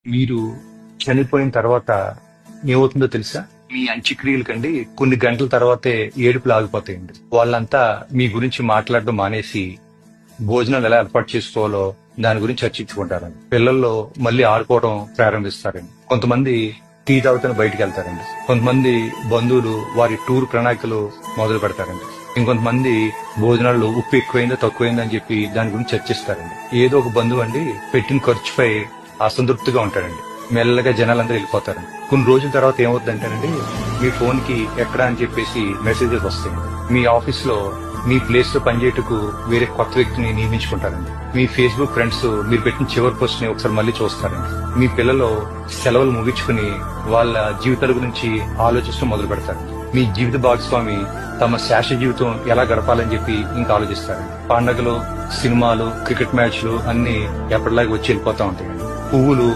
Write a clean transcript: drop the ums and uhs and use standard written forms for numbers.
మీరు చనిపోయిన తర్వాత ఏమవుతుందో తెలుసా? మీ అంత్యక్రియల కండి కొన్ని గంటల తర్వాతే ఏడుపులు ఆగిపోతాయండి. వాళ్ళంతా మీ గురించి మాట్లాడడం మానేసి భోజనాలు ఎలా ఏర్పాటు చేసుకోవాలో దాని గురించి చర్చించుకుంటారండి. పిల్లల్లో మళ్ళీ ఆడుకోవడం ప్రారంభిస్తారండి. కొంతమంది టీ తాగుతూ బయటికి వెళ్తారండి. కొంతమంది బంధువులు వారి టూర్ ప్రణాళికలు మొదలు పెడతారండి. ఇంకొంతమంది భోజనాల్లో ఉప్పు ఎక్కువైందో తక్కువైందో అని చెప్పి దాని గురించి చర్చిస్తారండి. ఏదో ఒక బంధువు అండి పెట్టిన ఖర్చుపై అసంతృప్తిగా ఉంటాడండి. మెల్లగా జనాలందరూ వెళ్ళిపోతారండి. కొన్ని రోజుల తర్వాత ఏమవుతుందంటేనండి, మీ ఫోన్ కి ఎక్కడా అని చెప్పేసి మెసేజెస్ వస్తాయి. మీ ఆఫీస్ లో మీ ప్లేస్ లో పనిచేయటకు వేరే కొత్త వ్యక్తిని నియమించుకుంటారండి. మీ ఫేస్బుక్ ఫ్రెండ్స్ మీరు పెట్టిన చివరి పోస్ట్ ని ఒకసారి మళ్ళీ చూస్తారండి. మీ పిల్లలు సెలవులు ముగించుకుని వాళ్ళ జీవితాల గురించి ఆలోచించడం మొదలు పెడతారు. మీ జీవిత భాగస్వామి తమ శాశ్వత జీవితం ఎలా గడపాలని చెప్పి ఇంకా ఆలోచిస్తారు. పండగలు, సినిమాలు, క్రికెట్ మ్యాచ్లు అన్ని ఎప్పటిలాగా వచ్చి వెళ్ళిపోతా ఉంటాయి. పువ్వులు